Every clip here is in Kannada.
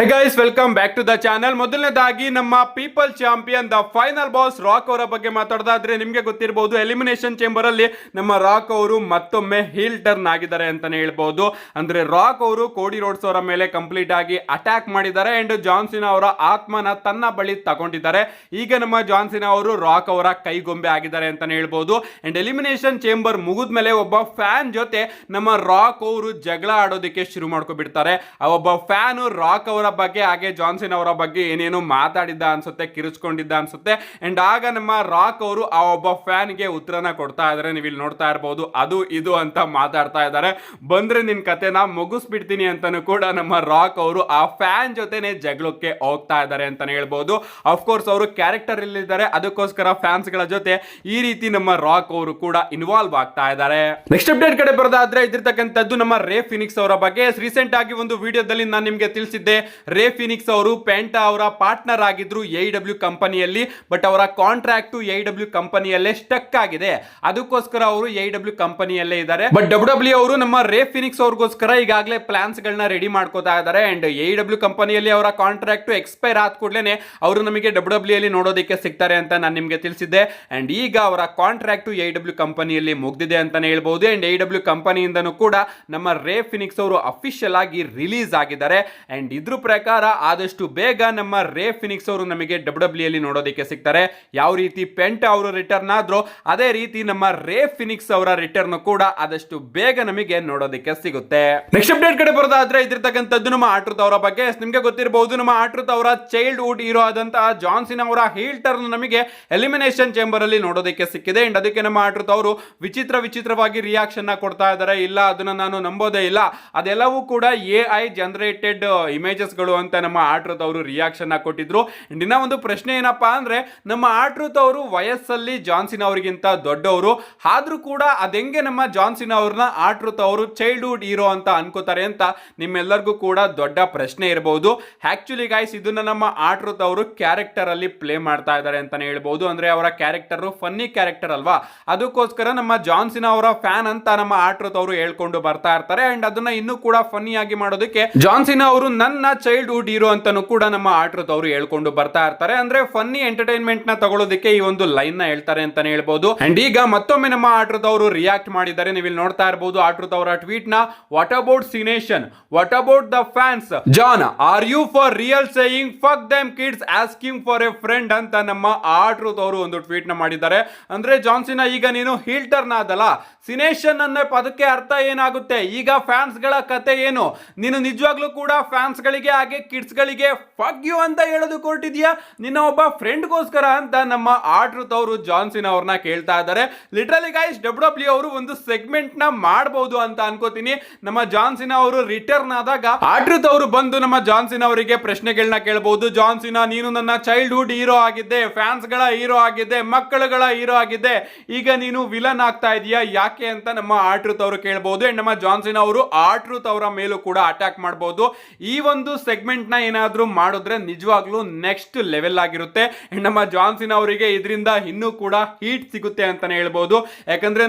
Hey guys, welcome back to the channel. ಮೊದಲನೇದಾಗಿ ನಮ್ಮ people champion the final boss Rock ಅವರ ಬಗ್ಗೆ ಮಾತಾಡೋದಾದ್ರೆ ನಿಮಗೆ ಗೊತ್ತಿರಬಹುದು, ಎಲಿಮಿನೇಷನ್ ಚೇಂಬರ್ ಅಲ್ಲಿ ನಮ್ಮ ರಾಕ್ ಅವರು ಮತ್ತೊಮ್ಮೆ ಹೀಲ್ ಟರ್ನ್ ಆಗಿದ್ದಾರೆ ಅಂತಾನೆ ಹೇಳ್ಬಹುದು. ಅಂದ್ರೆ ರಾಕ್ ಅವರು ಕೋಡಿ ರೋಡ್ಸ್ ಅವರ ಮೇಲೆ ಕಂಪ್ಲೀಟ್ ಆಗಿ ಅಟ್ಯಾಕ್ ಮಾಡಿದ್ದಾರೆ ಅಂಡ್ ಜಾನ್ ಸಿನಾ ಅವರ ಆತ್ಮನ ತನ್ನ ಬಳಿ ತಗೊಂಡಿದ್ದಾರೆ. ಈಗ ನಮ್ಮ ಜಾನ್ ಸಿನಾ ಅವರು ರಾಕ್ ಅವರ ಕೈಗೊಂಬೆ ಆಗಿದ್ದಾರೆ ಅಂತಾನೆ ಹೇಳ್ಬಹುದು. ಅಂಡ್ ಎಲಿಮಿನೇಷನ್ ಚೇಂಬರ್ ಮುಗಿದ್ಮೇಲೆ ಒಬ್ಬ ಫ್ಯಾನ್ ಜೊತೆ ನಮ್ಮ ರಾಕ್ ಅವರು ಜಗಳ ಆಡೋದಕ್ಕೆ ಶುರು ಮಾಡ್ಕೊಬಿಡ್ತಾರೆ. ಆ ಒಬ್ಬ ಫ್ಯಾನ್ ರಾಕ್ ಅವರ ಬಗ್ಗೆ ಹಾಗೆ ಜಾನ್ಸನ್ ಅವರ ಬಗ್ಗೆ ಏನೇನು ಮಾತಾಡಿದ್ದ ಅನ್ಸುತ್ತೆ, ಕಿರಿಸ್ಕೊಂಡಿದ್ದ ಅನ್ಸುತ್ತೆ. ಅಂಡ್ ಆಗ ನಮ್ಮ ರಾಕ್ ಅವರು ಆ ಒಬ್ಬ ಫ್ಯಾನ್ ಗೆ ಉತ್ತರನ ಕೊಡ್ತಾ ಇದಾರೆ. ನೀವು ಇಲ್ಲಿ ನೋಡ್ತಾ ಇರಬಹುದು, ಅದು ಇದು ಅಂತ ಮಾತಾಡ್ತಾ ಇದ್ದಾರೆ. ಬಂದ್ರೆ ನಿನ್ ಕತೆನ ಮುಗಿಸ್ಬಿಡ್ತೀನಿ ಅಂತಾನು ಕೂಡ ನಮ್ಮ ರಾಕ್ ಅವರು ಆ ಫ್ಯಾನ್ ಜೊತೆನೆ ಜಗಳಕ್ಕೆ ಹೋಗ್ತಾ ಇದ್ದಾರೆ ಅಂತಾನೆ ಹೇಳ್ಬಹುದು. ಅಫ್ಕೋರ್ಸ್ ಅವರು ಕ್ಯಾರೆಕ್ಟರ್ ಇಲ್ಲಿದ್ದಾರೆ, ಅದಕ್ಕೋಸ್ಕರ ಫ್ಯಾನ್ಸ್ ಗಳ ಜೊತೆ ಈ ರೀತಿ ನಮ್ಮ ರಾಕ್ ಅವರು ಕೂಡ ಇನ್ವಾಲ್ವ್ ಆಗ್ತಾ ಇದ್ದಾರೆ. ನೆಕ್ಸ್ಟ್ ಅಪ್ಡೇಟ್ ಕಡೆ ಬರೋದಾದ್ರೆ ಇದಿರ್ತಕ್ಕಂಥದ್ದು ನಮ್ಮ ರೇ ಫಿನಿಕ್ಸ್ ಅವರ ಬಗ್ಗೆ. ರೀಸೆಂಟ್ ಆಗಿ ಒಂದು ವಿಡಿಯೋದಲ್ಲಿ ನಾನು ನಿಮಗೆ ತಿಳಿಸಿದ್ದೆ, ರೇ ಫಿನಿಕ್ಸ್ ಅವರು ಪೆಂಟಾ ಅವರ ಪಾರ್ಟ್ನರ್ ಆಗಿದ್ರು AEW ಕಂಪನಿಯಲ್ಲಿ. ಬಟ್ ಅವರ ಕಾಂಟ್ರಾಕ್ಟ್ AEW ಕಂಪನಿಯಲ್ಲೇ ಸ್ಟಕ್ ಆಗಿದೆ, ಅದಕ್ಕೋಸ್ಕರ ಅವರು AEW ಕಂಪನಿಯಲ್ಲೇ ಇದ್ದಾರೆ. ಬಟ್ WWE ಅವರು ನಮ್ಮ ರೇ ಫಿನಿಕ್ಸ್ ಅವ್ರಿಗೋಸ್ಕರ ಈಗಾಗಲೇ ಪ್ಲಾನ್ಸ್ ಗಳನ್ನ ರೆಡಿ ಮಾಡ್ಕೋತಾ ಇದ್ದಾರೆ. ಅಂಡ್ AEW ಕಂಪನಿಯಲ್ಲಿ ಅವರ ಕಾಂಟ್ರಾಕ್ಟ್ ಎಕ್ಸ್ಪೈರ್ ಆದ ಕೂಡಲೇ ಅವರು ನಮಗೆ WWE ಅಲ್ಲಿ ನೋಡೋದಕ್ಕೆ ಸಿಗ್ತಾರೆ ಅಂತ ನಾನು ನಿಮಗೆ ತಿಳಿಸಿದ್ದೆ. ಅಂಡ್ ಈಗ ಅವರ ಕಾಂಟ್ರಾಕ್ಟ್ AEW ಕಂಪನಿಯಲ್ಲಿ ಮುಗ್ದಿದೆ ಅಂತಾನೆ ಹೇಳ್ಬಹುದು. ಅಂಡ್ AEW ಕಂಪನಿಯಿಂದನೂ ಕೂಡ ನಮ್ಮ ರೇ ಫಿನಿಕ್ಸ್ ಅವರು ಅಫಿಷಿಯಲ್ ಆಗಿ ರಿಲೀಸ್ ಆಗಿದ್ದಾರೆ. ಅಂಡ್ ಇದ್ರ ಪ್ರಕಾರ ಆದಷ್ಟು ಬೇಗ ನಮ್ಮ ರೇ ಫಿನಿಕ್ಸ್ ಅವರು ನಮಗೆ WWE ಅಲ್ಲಿ ನೋಡೋದಕ್ಕೆ ಸಿಗ್ತಾರೆ. ಯಾವ ರೀತಿ ಪೆಂಟಾ ಅವರು ರಿಟರ್ನ್ ಆದ್ರೋ ಅದೇ ರೀತಿ ನಮ್ಮ ರೇ ಫಿನಿಕ್ಸ್ ಅವರ ರಿಟರ್ನ್ ಕೂಡ ಆದಷ್ಟು ಬೇಗ ನಮಗೆ ನೋಡೋದಕ್ಕೆ ಸಿಗುತ್ತೆ. ನೆಕ್ಸ್ಟ್ ಅಪ್ಡೇಟ್ ಕಡೆ ಬರೋದಾದ್ರೆ ಇದಿರ್ತಕ್ಕಂಥದ್ದು ನಮ್ಮ ಆಟ್ರುತ್ ಅವರ ಬಗ್ಗೆ. ನಿಮಗೆ ಗೊತ್ತಿರಬಹುದು, ನಮ್ಮ ಆಟ್ರುತ್ ಅವರ ಚೈಲ್ಡ್ ಹುಡ್ ಹೀರೋ ಆದಂತಹ ಜಾನ್ ಸಿನಾ ಅವರ ಹೀಲ್ ಟರ್ನ್ ನಮಗೆ ಎಲಿಮಿನೇಷನ್ ಚೇಂಬರ್ ಅಲ್ಲಿ ನೋಡೋದಕ್ಕೆ ಸಿಕ್ಕಿದೆ. ಅಂಡ್ ಅದಕ್ಕೆ ನಮ್ಮ ಆಟ್ರುತ್ ಅವರು ವಿಚಿತ್ರವಾಗಿ ರಿಯಾಕ್ಷನ್ ಕೊಡ್ತಾ ಇದ್ದಾರೆ. ಇಲ್ಲ, ಅದನ್ನ ನಾನು ನಂಬೋದೇ ಇಲ್ಲ, ಅದೆಲ್ಲವೂ ಕೂಡ AI ಜನರೇಟೆಡ್ ಇಮೇಜಸ್ ಗಳು ಅಂತ ನಮ್ಮ ಆಟ್ರುತ್ ಅವರು ರಿಯಾಕ್ಷನ್ ಕೊಟ್ಟಿದ್ರು. ಇನ್ನ ಒಂದು ಪ್ರಶ್ನೆ ಏನಪ್ಪಾ ಅಂದ್ರೆ, ನಮ್ಮ ಆಟ್ರುತ್ ಅವರು ವಯಸ್ಸಲ್ಲಿ ಜಾನ್ ಸಿನಾ ಅವರಿಗಿಂತ ದೊಡ್ಡವರು, ಆದ್ರೂ ಕೂಡ ಅದೆಂಗೆ ನಮ್ಮ ಜಾನ್ ಸಿನಾ ಅವ್ರನ್ನ ಆಟ್ರುತ್ ಅವರು ಚೈಲ್ಡ್ಹುಡ್ ಹೀರೋ ಅಂತ ಅನ್ಕೋತಾರೆ ಅಂತ ನಿಮ್ಮೆಲ್ಲರಿಗೂ ಕೂಡ ದೊಡ್ಡ ಪ್ರಶ್ನೆ ಇರಬಹುದು. ಆಕ್ಚುಲಿ ಗೈಸ್, ಇದನ್ನ ನಮ್ಮ ಆಟ್ರುತ್ ಅವರು ಕ್ಯಾರೆಕ್ಟರ್ ಅಲ್ಲಿ ಪ್ಲೇ ಮಾಡ್ತಾ ಇದ್ದಾರೆ ಅಂತಾನೆ ಹೇಳ್ಬಹುದು. ಅಂದ್ರೆ ಅವರ ಕ್ಯಾರೆಕ್ಟರ್ ಫನ್ನಿ ಕ್ಯಾರೆಕ್ಟರ್ ಅಲ್ವಾ, ಅದಕ್ಕೋಸ್ಕರ ನಮ್ಮ ಜಾನ್ ಸಿನಾ ಅವರ ಫ್ಯಾನ್ ಅಂತ ನಮ್ಮ ಆಟ್ರುತ್ ಅವರು ಹೇಳ್ಕೊಂಡು ಬರ್ತಾ ಇರ್ತಾರೆ. ಅಂಡ್ ಅದನ್ನ ಇನ್ನೂ ಕೂಡ ಫನ್ನಿ ಆಗಿ ಮಾಡೋದಕ್ಕೆ ಜಾನ್ ಸಿನಾ ಅವರು ನನ್ನ ಚೈಲ್ಡ್ಹುಡ್ ಹೀರೋ ಅಂತಾನು ಕೂಡ ನಮ್ಮ ಆಟ್ರುತ್ ಅವರು ಹೇಳ್ಕೊಂಡು ಬರ್ತಾ ಇರ್ತಾರೆ. ಅಂದ್ರೆ ಫನ್ನಿ ಎಂಟರ್ಟೈನ್ಮೆಂಟ್ ನ ತಗೊಳ್ಳೋದಕ್ಕೆ ಈ ಒಂದು ಲೈನ್ ನ ಹೇಳ್ತಾರೆ ಅಂತಾನೆ ಹೇಳ್ಬಹುದು. ಅಂಡ್ ಈಗ ಮತ್ತೊಮ್ಮೆ ನಮ್ಮ ಆಟ್ರುತ್ ಅವರು ರಿಯಾಕ್ಟ್ ಮಾಡಿದ್ದಾರೆ. ನೀವು ಇಲ್ಲಿ ನೋಡ್ತಾ ಇರಬಹುದು ಆಟ್ರುತ್ ಅವರ ಟ್ವೀಟ್ ನ, what about Cenation, what about the fans, John are you for real saying fuck them kids asking for a friend ಅಂತ ನಮ್ಮ ಆಟ್ರುತ್ ಅವರು ಒಂದು ಟ್ವೀಟ್ ನ ಮಾಡಿದ್ದಾರೆ. ಅಂದ್ರೆ ಜಾನ್ ಸಿನಾ, ಈಗ ನೀನು ಹೀಲ್ ಟರ್ನ್ ಆದಲ್ಲ, ಸಿನೇಷನ್ ಅನ್ನೋ ಪದಕ್ಕೆ ಅರ್ಥ ಏನಾಗುತ್ತೆ, ಈಗ ಫ್ಯಾನ್ಸ್ ಗಳ ಕತೆ ಏನು, ನೀನು ನಿಜವಾಗ್ಲೂ ಕೂಡ ಫ್ಯಾನ್ಸ್ ಗಳಿಗೆ ಹಾಗೆ ಕಿಡ್ಸ್ ಗಳಿಗೆ ಫಕ್ ಯು ಅಂತ ಹೇಳೋದು ಕೊಟ್ಟಿದ್ಯಾ ನಿನ್ನ ಒಬ್ಬ ಫ್ರೆಂಡ್ ಗೋಸ್ಕರ ಅಂತ ನಮ್ಮ ಆಟ್ರುತ್ ಅವರು ಜಾನ್ ಸಿನಾ ಅವ್ರನ್ನ ಕೇಳ್ತಾ ಇದ್ದಾರೆ. ಲಿಟರಲಿ ಗೈಸ್, WWE ಅವರು ಒಂದು ಸೆಗ್ಮೆಂಟ್ ನ ಮಾಡಬಹುದು ಅಂತ ಅನ್ಕೋತೀನಿ. ನಮ್ಮ ಜಾನ್ ಸಿನಾ ಅವರು ರಿಟರ್ನ್ ಆದಾಗ ಆಟ್ರುತ್ ಅವರು ಬಂದು ನಮ್ಮ ಜಾನ್ ಸಿನಾ ಅವರಿಗೆ ಪ್ರಶ್ನೆಗಳನ್ನ ಕೇಳಬಹುದು. ಜಾನ್ ಸಿನಾ, ನೀನು ನನ್ನ ಚೈಲ್ಡ್ಹುಡ್ ಹೀರೋ ಆಗಿದ್ದೆ, ಫ್ಯಾನ್ಸ್ ಗಳ ಹೀರೋ ಆಗಿದ್ದೆ, ಮಕ್ಕಳುಗಳ ಹೀರೋ ಆಗಿದ್ದೆ, ಈಗ ನೀನು ವಿಲನ್ ಆಗ್ತಾ ಇದೀಯಾ ಯಾಕೆ ಅಂತ ನಮ್ಮ ಆಟ್ರುತ್ ಅವರು ಕೇಳಬಹುದು. ಅಂಡ್ ನಮ್ಮ ಜಾನ್ ಸಿನಾ ಅವರು ಆಟ್ರುತ್ ಅವರ ಮೇಲೂ ಕೂಡ ಅಟ್ಯಾಕ್ ಮಾಡಬಹುದು. ಈ ಒಂದು ಸೆಗ್ಮೆಂಟ್ ನ ಏನಾದ್ರೂ ಮಾಡಿದ್ರೆ ನಿಜವಾಗ್ಲೂ ನೆಕ್ಸ್ಟ್ ಲೆವೆಲ್ ಆಗಿರುತ್ತೆ. ನಮ್ಮ ಜಾನ್ ಸಿನಾ ಅವರಿಗೆ ಇದರಿಂದ ಇನ್ನೂ ಕೂಡ ಹೀಟ್ ಸಿಗುತ್ತೆ ಅಂತಾನೆ ಹೇಳ್ಬಹುದು. ಯಾಕಂದ್ರೆ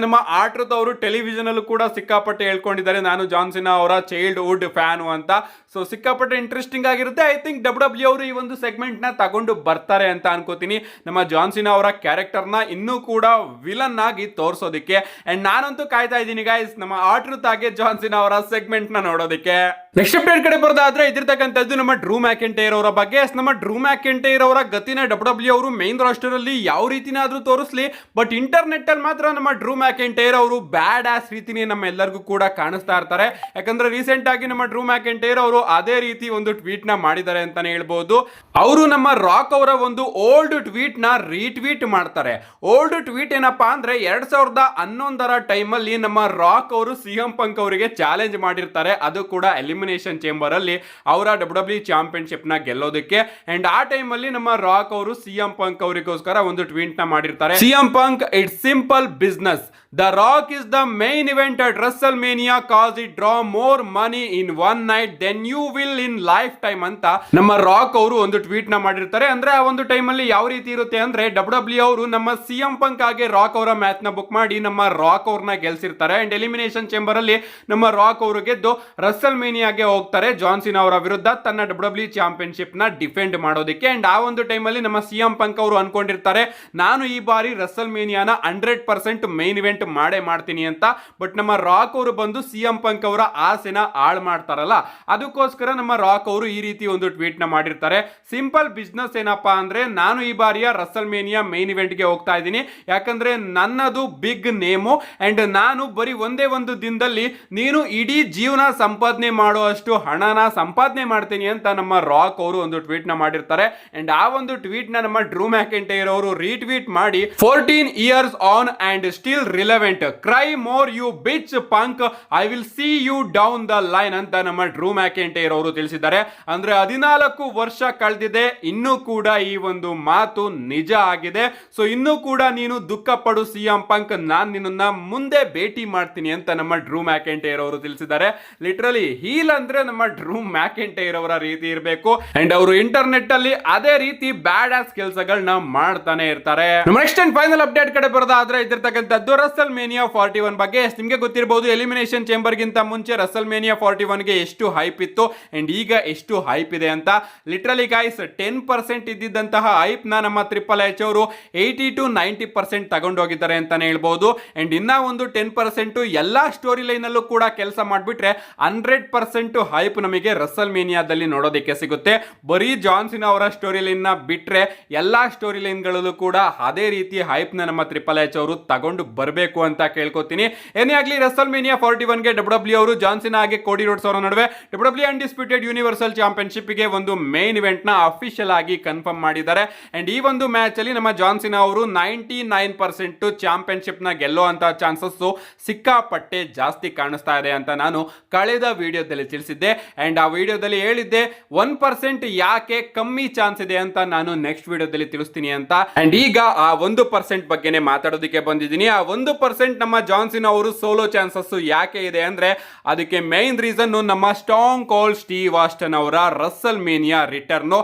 ನಮ್ಮ ಆಟ್ರುತ್ ಅವರು ಟೆಲಿವಿಷನ್ ಅಲ್ಲೂ ಕೂಡ ಸಿಕ್ಕಾಪಟ್ಟೆ ಹೇಳ್ಕೊಂಡಿದ್ದಾರೆ, ನಾನು ಜಾನ್ ಸಿನಾ ಅವರ ಚೈಲ್ಡ್ಹುಡ್ ಫ್ಯಾನ್ ಅಂತ. ಸೊ ಸಿಕ್ಕಾಪಟ್ಟೆ ಇಂಟ್ರೆಸ್ಟಿಂಗ್ ಆಗಿರುತ್ತೆ. ಐ ಥಿಂಕ್ WWE ಅವರು ಈ ಒಂದು ಸೆಗ್ಮೆಂಟ್ ನ ತಗೊಂಡು ಬರ್ತಾರೆ ಅಂತ ಅನ್ಕೋತೀನಿ, ನಮ್ಮ ಜಾನ್ ಸಿನಾ ಅವರ ಕ್ಯಾರೆಕ್ಟರ್ ನ ಇನ್ನೂ ಕೂಡ ವಿಲನ್ ಆಗಿ ತೋರಿಸೋದಕ್ಕೆ. ಅಂಡ್ ನಾನಂತೂ ಕಾಯ್ತಾ ಇದ್ದೀನಿ ಗೈಸ್, ನಮ್ಮ ಆಟ್ರುತ್ ಆಗಿ ಜಾನ್ ಸಿನಾ ಅವರ ಸೆಗ್ಮೆಂಟ್ ನ ನೋಡೋದಕ್ಕೆ. ನೆಕ್ಸ್ಟ್ ಅಪ್ಡೇಟ್ ಕಡೆ ಬರೋದಾದ್ರೆ ಇದಿರ್ತಕ್ಕಂಥದ್ದು ನಮ್ಮ ಡ್ರೂ ಮ್ಯಾಕೆಂಟೈರ್ ಅವರ ಬಗ್ಗೆ. ನಮ್ಮ ಡ್ರೂ ಮ್ಯಾಕೆಂಟೈರ್ ಅವರ ಗತಿನ WWE ಅವರು ಮೈನ್ ರಾಸ್ಟರ್ ಅಲ್ಲಿ ಯಾವ ರೀತಿನಾದ್ರೂ ತೋರಿಸ್ಲಿ, ಬಟ್ ಇಂಟರ್ನೆಟ್ ಅಲ್ಲಿ ಮಾತ್ರ ನಮ್ಮ ಡ್ರೂ ಮ್ಯಾಕೆಂಟೈರ್ ಅವರು ಬ್ಯಾಡ್ ಆಸ್ ರೀತಿನೇ ನಮ್ಮ ಎಲ್ಲರಿಗೂ ಕೂಡ ಕಾಣಿಸ್ತಾ ಇರ್ತಾರೆ. ಯಾಕಂದ್ರೆ ರೀಸೆಂಟ್ ಆಗಿ ನಮ್ಮ ಡ್ರೂ ಮ್ಯಾಕೆಂಟೈರ್ ಅವರು ಅದೇ ರೀತಿ ಒಂದು ಟ್ವೀಟ್ ನ ಮಾಡಿದ್ದಾರೆ ಅಂತಾನೆ ಹೇಳ್ಬಹುದು. ಅವರು ನಮ್ಮ ರಾಕ್ ಅವರ ಒಂದು ಓಲ್ಡ್ ಟ್ವೀಟ್ ನ ರೀಟ್ವೀಟ್ ಮಾಡ್ತಾರೆ. ಓಲ್ಡ್ ಟ್ವೀಟ್ ಏನಪ್ಪಾ ಅಂದ್ರೆ 2011 ಟೈಮ್ ಅಲ್ಲಿ ನಮ್ಮ ರಾಕ್ ಅವರು CM ಪಂಕ್ ಅವರಿಗೆ ಚಾಲೆಂಜ್ ಮಾಡಿರ್ತಾರೆ, ಅದು ಕೂಡ ಎಲಿಮಿನೇಷನ್ ಚೇಂಬರ್ ಅಲ್ಲಿ ಅವರ WWE ಚಾಂಪಿಯನ್ಶಿಪ್ ನ ಗೆಲ್ಲೋದಕ್ಕೆ. ಅಂಡ್ ಆ ಟೈಮ್ ಅಲ್ಲಿ ನಮ್ಮ ರಾಕ್ ಅವರು CM ಪಂಕ್ ಅವರಿಗೋಸ್ಕರ ಒಂದು ಟ್ವೀಟ್ ನ ಮಾಡಿರ್ತಾರೆ, CM punk it's simple business, The Rock is the main event at WrestleMania cause it draw more money in one night than you will in lifetime ಅಂತ ನಮ್ಮ ರಾಕ್ ಅವರು ಒಂದು ಟ್ವೀಟ್ ನ ಮಾಡಿರ್ತಾರೆ. ಅಂದ್ರೆ ಆ ಒಂದು ಟೈಮ್ ಅಲ್ಲಿ ಯಾವ ರೀತಿ ಇರುತ್ತೆ ಅಂದ್ರೆ, WWE ಅವರು ನಮ್ಮ CM ಪಂಕ್ ಆಗಿ ರಾಕ್ ಅವರ ಮ್ಯಾಚ್ ನ ಬುಕ್ ಮಾಡಿ ನಮ್ಮ ರಾಕ್ ಅವ್ರನ್ನ ಗೆಲ್ಸಿರ್ತಾರೆ. ಅಂಡ್ ಎಲಿಮಿನೇಷನ್ ಚೇಂಬರ್ ಅಲ್ಲಿ ನಮ್ಮ ರಾಕ್ ಅವರು ಗೆದ್ದು WrestleMania ಗೆ ಹೋಗ್ತಾರೆ ಜಾನ್ ಸಿನಾ ಅವರ ವಿರುದ್ಧ. ವಿರುದ್ಧ ತನ್ನ ಡಬ್ಲ್ಯೂ ಚಾಂಪಿಯನ್ಶಿಪ್ ನ ಡಿಫೆಂಡ್ ಮಾಡೋದಕ್ಕೆ. ಅಂಡ್ ಆ ಒಂದು ಟೈಮಲ್ಲಿ ನಮ್ಮ CM ಪಂಕ್ ಅವರು ಅನ್ಕೊಂಡಿರ್ತಾರೆ ನಾನು ಈ ಬಾರಿ ರಸಲ್ ಮೇನಿಯಾನ 100% ಮೇನ್ ಇವೆಂಟ್ ಮಾಡೇ ಮಾಡ್ತೀನಿ ಅಂತ. ಬಟ್ ನಮ್ಮ ರಾಕ್ ಅವರು ಬಂದು CM ಪಂಕ್ ಅವರ ಆಸೆನ ಹಾಳು ಮಾಡ್ತಾರಲ್ಲ, ಅದಕ್ಕೋಸ್ಕರ ನಮ್ಮ ರಾಕ್ ಅವರು ಈ ರೀತಿ ಒಂದು ಟ್ವೀಟ್ ನ ಮಾಡಿರ್ತಾರೆ. ಸಿಂಪಲ್ ಬಿಸ್ನೆಸ್ ಏನಪ್ಪಾ ಅಂದ್ರೆ ನಾನು ಈ ಬಾರಿಯ ರಸಲ್ ಮೇನಿಯಾ ಮೇನ್ ಇವೆಂಟ್ ಗೆ ಹೋಗ್ತಾ ಇದ್ದೀನಿ, ಯಾಕಂದ್ರೆ ನನ್ನದು ಬಿಗ್ ನೇಮು ಅಂಡ್ ನಾನು ಬರೀ ಒಂದೇ ಒಂದು ದಿನದಲ್ಲಿ ನೀನು ಇಡೀ ಜೀವನ ಸಂಪಾದನೆ ಮಾಡುವಷ್ಟು ಹಣನ ಸಂಪಾದನೆ ಮಾಡ್ತೀನಿ ಅಂತ ನಮ್ಮ ರಾಕ್ ಅವರು ಒಂದು ಟ್ವೀಟ್ ನ ಮಾಡಿರ್ತಾರೆ. ಅಂಡ್ ಆ ಒಂದು ಟ್ವೀಟ್ ನ ನಮ್ಮ ಡ್ರೂ ಮ್ಯಾಕೆಂಟೈರ್ ಅವರು ರೀಟ್ವೀಟ್ ಮಾಡಿ 14 years on and still relevant, cry more you bitch punk, I will see you down the line ಅಂತ ನಮ್ಮ ಡ್ರೂ ಮ್ಯಾಕೆಂಟೈರ್ ಅವರು ತಿಳಿಸಿದ್ದಾರೆ. ಅಂದ್ರೆ 14 ವರ್ಷ ಕಳೆದಿದೆ, ಇನ್ನೂ ಕೂಡ ಈ ಒಂದು ಮಾತು ನಿಜ ಆಗಿದೆ. ಸೊ ಇನ್ನೂ ಕೂಡ ನೀನು ದುಃಖ ಪಡು CM ಪಂಕ್, ನಾನು ನಿನ್ನ ಮುಂದೆ ಭೇಟಿ ಮಾಡ್ತೀನಿ ಅಂತ ನಮ್ಮ ಡ್ರೂ ಮ್ಯಾಕೆಂಟೈರ್ ಅವರು ತಿಳಿಸಿದ್ದಾರೆ. ಲಿಟರಲಿ ಹೀಲ್ ಅಂದ್ರೆ ನಮ್ಮ ಡ್ರೂ ಮ್ಯಾಕೆಂಟೈರ್ ಅವರ ರೀತಿ ಇರಬೇಕು. ಅಂಡ್ ಅವರು ಇಂಟರ್ನೆಟ್ ಅಲ್ಲಿ ಅದೇ ರೀತಿ ಬ್ಯಾಡ್ ಆಸ್ ಕೆಲಸಗಳನ್ನ ಮಾಡ್ತಾನೆ ಇರ್ತಾರೆ. ನೆಕ್ಸ್ಟ್ ಅಂಡ್ ಫೈನಲ್ ಅಪ್ಡೇಟ್ ಕಡೆ ಬರೋದಾದ್ರೆ ಇದಿರ್ತಕ್ಕಂಥದ್ದು ರಸಲ್ ಮೇನಿಯಾ 41 ಬಗ್ಗೆ. ನಿಮ್ಗೆ ಗೊತ್ತಿರಬಹುದು ಎಲಿಮಿನೇಷನ್ ಚೇಂಬರ್ ಗಿಂತ ಮುಂಚೆ ರಸಲ್ ಮೇನಿಯಾ 41 ಗೆ ಎಷ್ಟು ಹೈಪ್ ಇತ್ತು ಅಂಡ್ ಈಗ ಎಷ್ಟು ಹೈಪ್ ಇದೆ ಅಂತ. ಲಿಟರಲಿ ಗೈಸ್ 10% ಇದ್ದಿದ್ದಂತಹ ಹೈಪ್ ನ ನಮ್ಮ ಟ್ರಿಪಲ್ ಎಚ್ ಅವರು 80 to 90% ತಗೊಂಡೋಗಿದ್ದಾರೆ ಅಂತಾನೆ ಹೇಳ್ಬಹುದು. ಅಂಡ್ ಇನ್ನ ಒಂದು 10% ಎಲ್ಲಾ ಸ್ಟೋರಿ ಲೈನ್ ಅಲ್ಲೂ ಕೂಡ ಕೆಲಸ ಮಾಡ್ಬಿಟ್ರೆ 100% ಹೈಪ್ ನಮಗೆ ರಸಲ್ ಮೇನಿಯಾದಲ್ಲಿ ನೋಡೋದಕ್ಕೆ ಸಿಗುತ್ತೆ. ಬರೀ ಜಾನ್ ಸಿನಾ ಅವರ ಸ್ಟೋರಿ ಲೈನ್ ನ ಬಿಟ್ರೆ ಎಲ್ಲಾ ಸ್ಟೋರಿ ಲೈನ್ ಗಳಲ್ಲೂ ಕೂಡ ಅದೇ ರೀತಿ ಹೈಪ್ ನ ನಮ್ಮ ಟ್ರಿಪಲ್ ಎಚ್ ಅವರು ತಗೊಂಡು ಬರಬೇಕು ಅಂತ ಕೇಳ್ಕೊತೀನಿ. ಏನೇ ಆಗ್ಲಿ ರಸಲ್ ಮೇನಿಯಾ 41 ಗೆ ಡಬ್ಲ್ಯೂ ಅವರು ಜಾನ್ ಸಿನಾ ಹಾಗೆ ಕೋಡಿ ರೋಡ್ಸ್ ಅವರ ನಡುವೆ ಡಬ್ಲ್ಯೂ ಅನ್ಡಿಸ್ಪ್ಯೂಟೆಡ್ ಯೂನಿವರ್ಸಲ್ ಚಾಂಪಿಯನ್ಶಿಪ್ ಗೆ ಒಂದು ಮೇನ್ ಇವೆಂಟ್ ನ ಅಫಿಷಿಯಲ್ ಆಗಿ ಕನ್ಫರ್ಮ್ ಮಾಡಿದ್ದಾರೆ. ಅಂಡ್ ಈ ಒಂದು ಮ್ಯಾಚ್ ಅಲ್ಲಿ ನಮ್ಮ ಜಾನ್ ಸಿನಾ ಅವರು 99% ಚಾಂಪಿಯನ್ಶಿಪ್ ನ ಗೆಲ್ಲುವಂತ ಚಾನ್ಸಸ್ ಸಿಕ್ಕಾಪಟ್ಟೆ ಜಾಸ್ತಿ ಕಾಣಿಸ್ತಾ ಇದೆ ಅಂತ ನಾನು ಕಳೆದ ವಿಡಿಯೋದಲ್ಲಿ ತಿಳಿಸಿದ್ದೆ. ಅಂಡ್ ಆ ವಿಡಿಯೋದಲ್ಲಿ ಹೇಳಿದ್ದೆ 1% ಯಾಕೆ ಕಮ್ಮಿ ಚಾನ್ಸ್ ಇದೆ ಅಂತ ನಾನು ನೆಕ್ಸ್ಟ್ ವಿಡಿಯೋದಲ್ಲಿ ತಿಳಿಸ್ತೀನಿ ಅಂತ. ಅಂಡ್ ಈಗ ಆ 1% ಬಗ್ಗೆನೇ ಮಾತಾಡೋದಕ್ಕೆ ಬಂದಿದ್ದೀನಿ. ಆ 1% ನಮ್ಮ ಜಾನ್ ಸಿನಾ ಅವರು ಸೋಲೋ ಚಾನ್ಸಸ್ ಯಾಕೆ ಇದೆ ಅಂದ್ರೆ ಅದಕ್ಕೆ ಮೇನ್ ರೀಸನ್ ನಮ್ಮ ಸ್ಟಾಂಗ್ ಕೋಲ್ಡ್ ಸ್ಟೀವ್ ಆಸ್ಟನ್ ಅವರ ರಸಲ್ ಮೇನಿಯಾ ರಿಟರ್ನ್.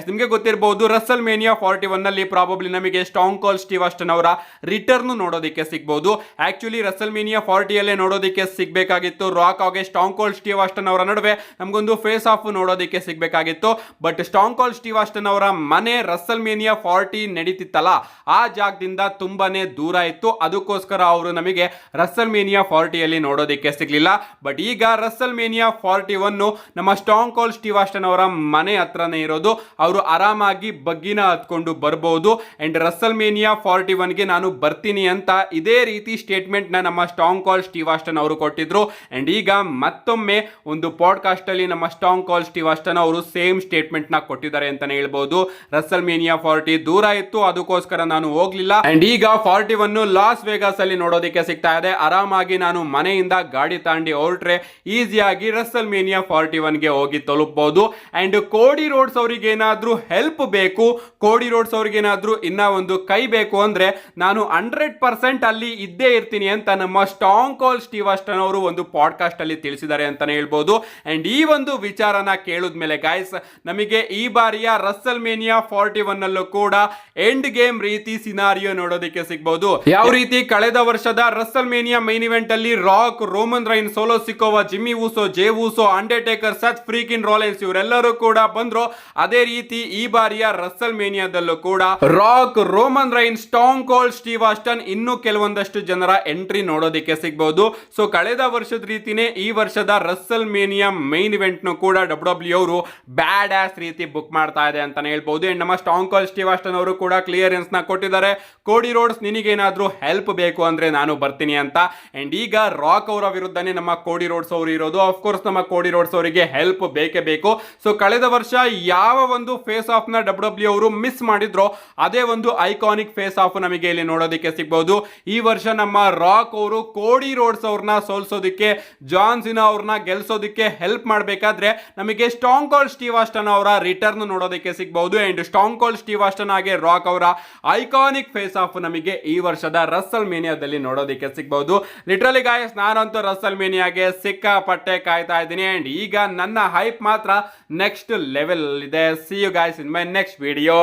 ನಿಮಗೆ ಗೊತ್ತಿರಬಹುದು ರಸಲ್ ಮೇನಿಯಾ 41 ನಲ್ಲಿ ಪ್ರಾಬಬ್ಲಿ ನಮಗೆ ಸ್ಟಾಂಗ್ ಕೋಲ್ಡ್ ಸ್ಟೀವ್ ಆಸ್ಟನ್ ಅವರ ರಿಟರ್ನ್ ನೋಡೋದಕ್ಕೆ ಸಿಗಬಹುದು. ಆಕ್ಚುಲಿ ರಸಲ್ ಮೇನಿಯಾ 40 ಅಲ್ಲೇ ನೋಡೋದಕ್ಕೆ ಸಿಗಬೇಕಾಗಿತ್ತು. ರಾಕ್ ಹಾಗೆ ಸ್ಟಾಂಗ್ ಕೋಲ್ಡ್ ಸ್ಟೀವ್ ಆಸ್ಟನ್ ಅವರ ನಡುವೆ ನಮಗೊಂದು ಫೇಸ್ ಆಫ್ ನೋಡೋದಕ್ಕೆ ಸಿಗಬೇಕಾಗಿತ್ತು. But Stone Cold Steve Austin ಅವರ ಮನೆ ರಸಲ್ ಮೇನಿಯಾ 40 ನಡೀತಿತ್ತಲ್ಲ ಆ ಜಾಗದಿಂದ ತುಂಬಾನೇ ದೂರ ಇತ್ತು. ಅದಕ್ಕೋಸ್ಕರ ಅವರು ನಮಗೆ ರಸಲ್ ಮೇನಿಯಾ 40 ಅಲ್ಲಿ ನೋಡೋದಕ್ಕೆ ಸಿಗ್ಲಿಲ್ಲ. ಬಟ್ ಈಗ ರಸಲ್ ಮೇನಿಯಾ 41 ನಮ್ಮ ಸ್ಟಾಂಗ್ ಕೋಲ್ಡ್ ಸ್ಟೀವ್ ಆಸ್ಟನ್ ಅವರ ಮನೆ ಹತ್ರನೇ ಇರೋದು. ಅವರು ಆರಾಮಾಗಿ ಬಗ್ಗಿನ ಹತ್ಕೊಂಡು ಬರಬಹುದು. ಅಂಡ್ ರಸಲ್ ಮೇನಿಯಾ 41 ಗೆ ನಾನು ಬರ್ತೀನಿ ಅಂತ ಇದೇ ರೀತಿ ಸ್ಟೇಟ್ಮೆಂಟ್ ನ ನಮ್ಮ ಸ್ಟಾಂಗ್ ಕೋಲ್ಡ್ ಸ್ಟೀವ್ ಆಸ್ಟನ್ ಅವರು ಕೊಟ್ಟಿದ್ರು. ಅಂಡ್ ಈಗ ಮತ್ತೊಮ್ಮೆ ಒಂದು ಪಾಡ್ಕಾಸ್ಟ್ ಅಲ್ಲಿ ನಮ್ಮ ಸ್ಟಾಂಗ್ ಕೋಲ್ಡ್ ಸ್ಟೀವ್ ಆಸ್ಟನ್ ಅವರು ಸೇಮ್ ಸ್ಟೇಟ್ಮೆಂಟ್ ನ ಕೊಟ್ಟಿದ್ದಾರೆ ಅಂತಾನೆ ಹೇಳ್ಬಹುದು. ರಸಲ್ ಮೇನಿಯಾ 40 ದೂರ ಇತ್ತು, ಅದಕ್ಕೋಸ್ಕರ ನಾನು ಹೋಗ್ಲಿಲ್ಲ. ಅಂಡ್ ಈಗ 41 ಲಾಸ್ ವೇಗಾಸ್ ಅಲ್ಲಿ ನೋಡೋದಕ್ಕೆ ಸಿಗ್ತಾ ಇದೆ. ಆರಾಮಾಗಿ ನಾನು ಮನೆಯಿಂದ ಗಾಡಿ ತಾಂಡಿ ಹೊರಟ್ರೆ ಈಸಿಯಾಗಿ ರಸಲ್ ಮೇನಿಯಾ 41 ಗೆ ಹೋಗಿ ತಲುಪಬಹುದು. ಅಂಡ್ ಕೋಡಿ ರೋಡ್ಸ್ ಅವರಿಗೆ ಏನಾದ್ರೂ ಹೆಲ್ಪ್ ಬೇಕು, ಕೋಡಿ ರೋಡ್ಸ್ ಅವರಿಗೆ ಏನಾದ್ರೂ ಇನ್ನ ಒಂದು ಕೈ ಬೇಕು ಅಂದ್ರೆ ನಾನು 100% ಅಲ್ಲಿ ಇದ್ದೇ ಇರ್ತೀನಿ ಅಂತ ನಮ್ಮ ಸ್ಟಾಂಗ್ ಕೋಲ್ಡ್ ಸ್ಟೀವ್ ಆಸ್ಟನ್ ಅವರು ಒಂದು ಪಾಡ್ಕಾಸ್ಟ್ ಅಲ್ಲಿ ತಿಳಿಸಿದ್ದಾರೆ ಅಂತಾನೆ ಹೇಳ್ಬಹುದು. ಅಂಡ್ ಈ ಒಂದು ವಿಚಾರನ ಕೇಳಿದ್ಮೇಲೆ ಗೈಸ್ ನಮಗೆ ಈ ಬಾರಿಯ ರಸಲ್ ಮೇನಿಯಾ 41 ಅಲ್ಲೂ ಕೂಡ ಎಂಡ್ ಗೇಮ್ ರೀತಿ ಸಿನಾರಿಯೋ ನೋಡೋದಕ್ಕೆ ಸಿಗಬಹುದು. ಯಾವ ರೀತಿ ಕಳೆದ ವರ್ಷದ ರಸಲ್ ಮೇನಿಯಾ ಮೈನ್ ಇವೆಂಟ್ ಅಲ್ಲಿ Rock, Roman Reigns, Solo Sikoa, Jimmy Uso, Jey Uso, Undertaker, Seth Freakin Rollins ಇವರೆಲ್ಲರೂ ಕೂಡ ಬಂದ್ರು. ಅದೇ ರೀತಿ ಈ ಬಾರಿಯ ರಸಲ್ ಮೇನಿಯಾದಲ್ಲೂ ಕೂಡ rock, Roman rain, strong Cold Steve Aston ಇನ್ನೂ ಕೆಲವೊಂದಷ್ಟು ಜನರ ಎಂಟ್ರಿ ನೋಡೋದಕ್ಕೆ ಸಿಗಬಹುದು. ಸೊ ಕಳೆದ ವರ್ಷದ ರೀತಿನೇ ಈ ವರ್ಷದ ರಸಲ್ ಮೇನಿಯಾ ಮೈನ್ ಇವೆಂಟ್ ನು ಕೂಡ ಡಬ್ಲ್ಯೂ ಅವರು ಬ್ಯಾಡ್ ಆಸ್ ರೀತಿ ಬುಕ್ ಮಾಡ್ತಾ ಇದೆ ಅಂತಾನೆ ಹೇಳ್ಬಹುದು. ಅಂಡ್ ನಮ್ಮ ಸ್ಟಾಂಗ್ ಕೋಲ್ಡ್ ಸ್ಟೀವ್ ಆಸ್ಟನ್ ಅವರು ಕೂಡ ಕ್ಲಿಯರೆನ್ಸ್ ನ ಕೊಟ್ಟಿದ್ದಾರೆ. ಕೋಡಿ ರೋಡ್ಸ್ ನಿನಗೇನಾದ್ರೂ ಹೆಲ್ಪ್ ಬೇಕು ಅಂದ್ರೆ ನಾನು ಬರ್ತೀನಿ ಅಂತ. ಅಂಡ್ ಈಗ ರಾಕ್ ಅವರ ವಿರುದ್ಧನೇ ನಮ್ಮ ಕೋಡಿ ರೋಡ್ಸ್ ಅವರು ಇರೋದು. ಆಫ್ ಕೋರ್ಸ್ ನಮ್ಮ ಕೋಡಿ ರೋಡ್ಸ್ ಅವರಿಗೆ ಹೆಲ್ಪ್ ಬೇಕೇ ಬೇಕು. ಸೊ ಕಳೆದ ವರ್ಷ ಯಾವ ಒಂದು ಫೇಸ್ ಆಫ್ ನ ಡಬ್ಲ್ಯೂ ಅವರು ಮಿಸ್ ಮಾಡಿದ್ರೋ ಅದೇ ಒಂದು ಐಕಾನಿಕ್ ಫೇಸ್ ಆಫ್ ನಮಗೆ ಇಲ್ಲಿ ನೋಡೋದಕ್ಕೆ ಸಿಗಬಹುದು. ಈ ವರ್ಷ ನಮ್ಮ ರಾಕ್ ಅವರು ಕೋಡಿ ರೋಡ್ಸ್ ಅವ್ರನ್ನ ಸೋಲ್ಸೋದಕ್ಕೆ, ಜಾನ್ ಸಿನಾ ಅವ್ರನ್ನ ಗೆಲ್ಸೋದಕ್ಕೆ ಹೆಲ್ಪ್ ಮಾಡಬೇಕಾದ್ರೆ ನಮಗೆ ಸ್ಟಾಂಗ್ ಕೋಲ್ಡ್ ಸ್ಟೀವ್ ಆಸ್ಟನ್ ಅವರ ರಿಟರ್ನ್ ನೋಡೋದಕ್ಕೆ ಸಿಗಬಹುದು. And Stone Cold Steve Austin ಹಾಗೆ ರಾಕ್ ಅವರ ಐಕಾನಿಕ್ ಫೇಸ್ ಆಫ್ ನಮಗೆ ಈ ವರ್ಷದ ರಸಲ್ ಮೇನಿಯಾದಲ್ಲಿ ನೋಡೋದಕ್ಕೆ ಸಿಗಬಹುದು. ಲಿಟರಲಿ ಗಾಯ್ಸ್ ನಾನಂತೂ ರಸಲ್ ಮೇನಿಯಾಗೆ ಸಿಕ್ಕಾಪಟ್ಟೆ ಕಾಯ್ತಾ ಇದ್ದೀನಿ. ಅಂಡ್ ಈಗ ನನ್ನ ಹೈಪ್ ಮಾತ್ರ ನೆಕ್ಸ್ಟ್ ಲೆವೆಲ್ ಇದೆ. See you guys in my next video.